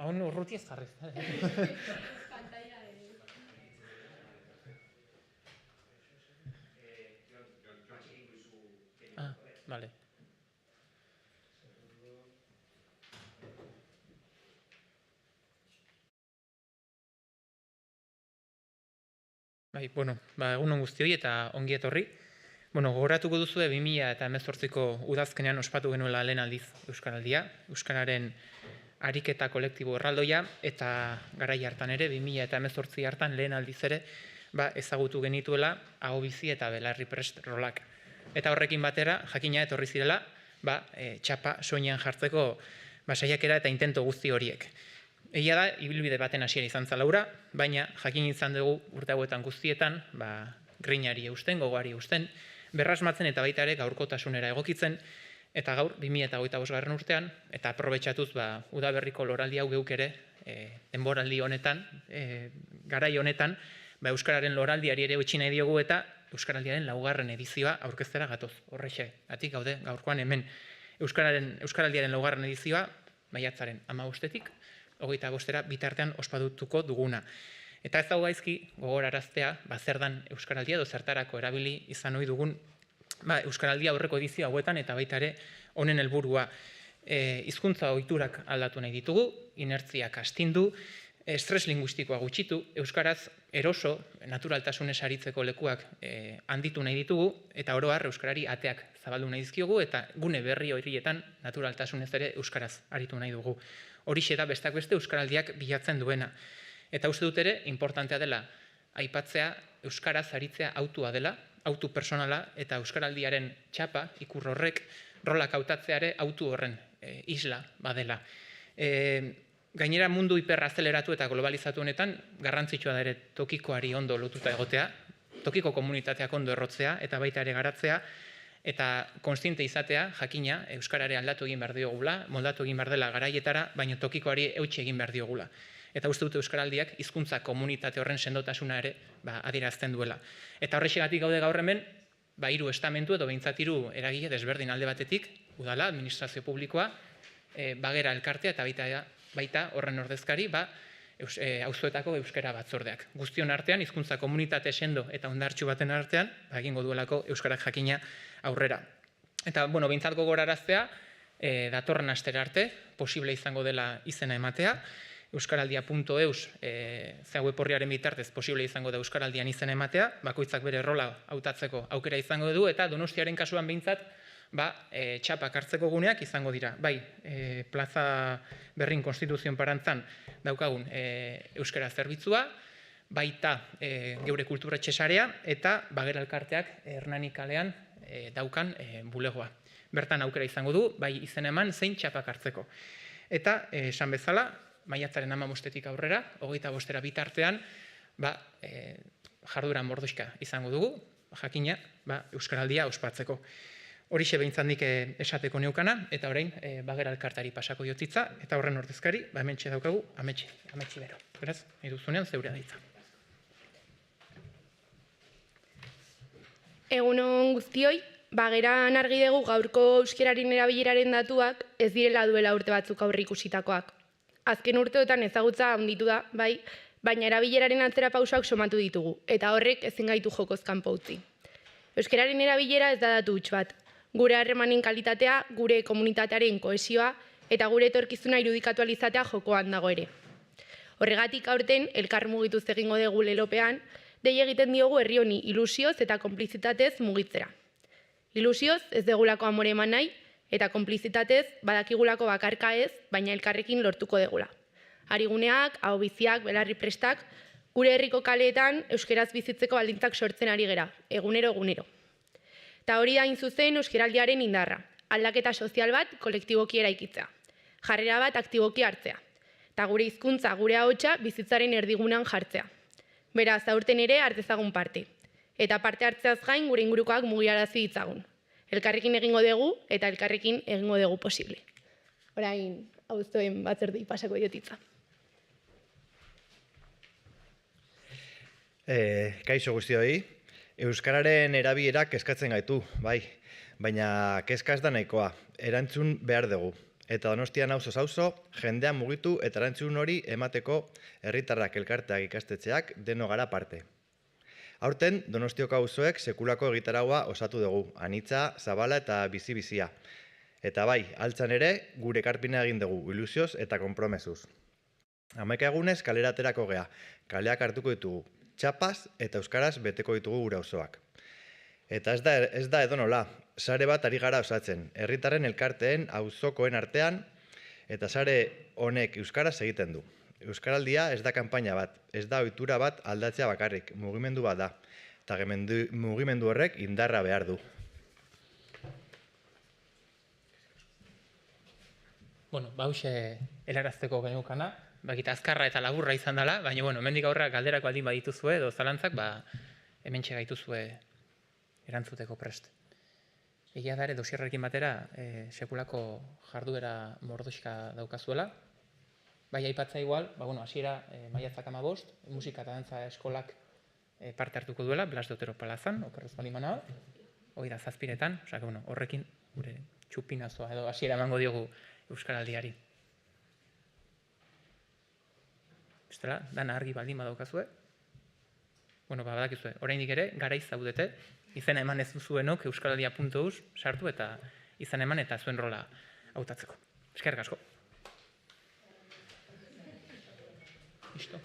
Hau urruti ez jarriz. Vale. Bai, bueno, egunon guztioi eta ongi etorri. Gogoratuko duzue 2018ko udazkenean ospatu genuela lehen aldiz Euskaraldia, Euskararen ariketa kolektibo erraldoia, eta garai hartan ere, 2018 hartan lehen aldiz ere, ezagutu genituela aho bizi eta belarri prest rolak. Eta horrekin batera, jakina etorri zirela, txapa soinean jartzeko saiakera eta intento guzti horiek. Egia da, ibilbide baten hasiera izan zalaura, baina jakin izan dugu urte hauetan guztietan, grinari eusten, gogoari eusten, berrasmatzen eta baita ere gaurkotasunera egokitzen, eta gaur, 2025 urtean, eta aprobetxatuz udaberriko loraldi hau geuk ere, denboraldi honetan, garai honetan, Euskararen loraldiari ere utzi nahi diogu eta Euskaraldiaren 4. edizioa aurkeztera gatoz. Horrexe, atik gaude gaurkoan hemen Euskaraldiaren 4. edizioa, maiatzaren 15-etik, 25-era bitartean ospatuko duguna. Eta ez dago gaizki gogoraraztea, zer dan Euskaraldia edo zertarako erabili izan ohi dugun Euskaraldia aurreko edizio hauetan eta baita ere honen helburua. Hizkuntza ohiturak aldatu nahi ditugu, inertziak astindu, estres linguistikoa gutxitu, euskaraz eroso, naturaltasunez aritzeko lekuak handitu nahi ditugu, eta oro har euskarari ateak zabaldu nahi dizkiogu, eta gune berri horietan naturaltasunez ere euskaraz aritu nahi dugu. Horixe da besteak beste euskaraldiak bilatzen duena. Eta uste dut ere, importantea dela, aipatzea euskaraz aritzea autua dela, autu personala, eta euskaraldiaren txapa, ikur horrek, rolak hautatzeare autu horren isla badela. Gainera mundu hiperrazeleratu eta globalizatu honetan, garrantzitsua da ere tokikoari ondo lotuta egotea, tokiko komunitateak ondo errotzea, eta baita ere garatzea, eta konstiente izatea, jakina, euskarare aldatu egin behar diogula, moldatu egin behar dela garaietara, baina tokikoari eutsi egin behar diogula. Eta uste dute euskaraldiak hizkuntza komunitate horren sendotasuna ere adierazten duela. Eta horrexegatik gaude gaur hemen, 3 estamentu edo behintzat 3 eragile desberdin alde batetik, udala, administrazio publikoa, bagera elkartea eta baita horren ordezkari, auzoetako euskara batzordeak. Guztion artean, hizkuntza komunitate sendo eta ondartxu baten artean, egingo duelako euskarak jakina aurrera. Eta, behintzat gogoraraztea, datorren astera arte, posible izango dela izena ematea, euskaraldia.eus web orriaren bitartez posible izango da euskaraldian izena ematea, bakoitzak bere rola hautatzeko aukera izango du, eta Donostiaren kasuan behintzat, txapak hartzeko guneak izango dira. Bai, plaza Berrin Konstituzion parantzan daukagun euskara zerbitzua, baita geure kulturetxe sarea eta bagera elkarteak Hernani kalean daukan bulegoa. Bertan aukera izango du, bai izen eman zein txapak hartzeko. Eta, esan bezala, maiatzaren 15-etik aurrera, 25-era bitartean, jarduera mordoxka izango dugu, jakina, euskaraldia ospatzeko. Horixe behintzat nik esateko neukana, eta orain bagera elkartari pasako jotzitza, eta horren ordezkari, hementxe daukagu, ametsi bero. Beraz, nahi duzunean zeurea daitza. Egunon guztioi, bageran argi dugu gaurko euskararen erabileraren datuak ez direla duela urte batzuk aurre ikusitakoak. Azken urteotan ezagutza handitu da, bai, baina erabileraren atzera pausoak somatu ditugu, eta horrek ezin gaitu jokoz kanpo utzi. Euskararen erabilera ez da datu huts bat. Gure harremanen kalitatea, gure komunitatearen kohesioa eta gure etorkizuna irudikatu izatea jokoan dago ere. Horregatik aurten elkar mugituz egingo dugu lelopean, dei egiten diogu herri honi ilusioz eta konplizitatez mugitzera. Ilusioz ez degulako amore eman nahi, eta konplizitatez badakigulako bakarka ez, baina elkarrekin lortuko degula. Hariguneak, ahobiziak, belarri prestak, gure herriko kaleetan euskeraz bizitzeko baldintzak sortzen ari gera, egunero. Eta hori da zuzen euskaraldiaren indarra, aldaketa sozial bat kolektiboki eraikitzea, jarrera bat aktiboki hartzea, eta gure hizkuntza, gure ahotsa bizitzaren erdigunean jartzea. Beraz, aurten ere hartezagun parte, eta parte hartzeaz gain gure ingurukoak mugiarazi ditzagun. Elkarrekin egingo dugu eta elkarrekin egingo dugu posible. Orain, auztoen batzordei pasako diotitza. Kaixo guztioi, euskararen erabilerak kezkatzen gaitu, bai, baina kezka ez da nahikoa, erantzun behar dugu. Eta Donostian auzoz auzo, jendean mugitu eta erantzun hori emateko herritarrak elkarteak ikastetxeak deno gara parte. Aurten, Donostioko auzoek sekulako egitaraua osatu dugu, anitza, zabala eta bizi-bizia. Eta bai, altzan ere, gure ekarpina egin dugu, ilusioz eta konpromesuz. 11 egunez kalera aterako gea, kaleak hartuko ditugu, txapaz eta euskaraz beteko ditugu gure auzoak. Eta ez da edonola, sare bat ari gara osatzen, herritarren elkarteen auzokoen artean, eta sare honek euskaraz egiten du. Euskaraldia ez da kanpaina bat, ez da ohitura bat aldatzea bakarrik, mugimendu bat da, eta mugimendu horrek indarra behar du. Bueno, hauxe helarazteko geneukana, bakita azkarra eta laburra izan dela, baina, hemendik aurrera galderak baldin badituzue, edo zalantzak, hementxe gaituzue erantzuteko prest. Egia da ere, dosierrekin batera, sekulako jarduera mordoxka daukazuela. Bai, aipatza igual, hasiera maiatzak 15, musika eta dantza eskolak parte hartuko duela, Blas de Otero Palazan, okerrez balimana, hori da zazpiretan, horrekin gure txupinazoa edo hasiera emango diogu euskaraldiari. Bestela, dana argi baldin badaukazue. Badakizue, oraindik ere, garaiz zaudete, izena eman ez duzuenok euskaraldia.eus sartu eta izena eman eta zuen rola hautatzeko. Eskerrik asko. Listo.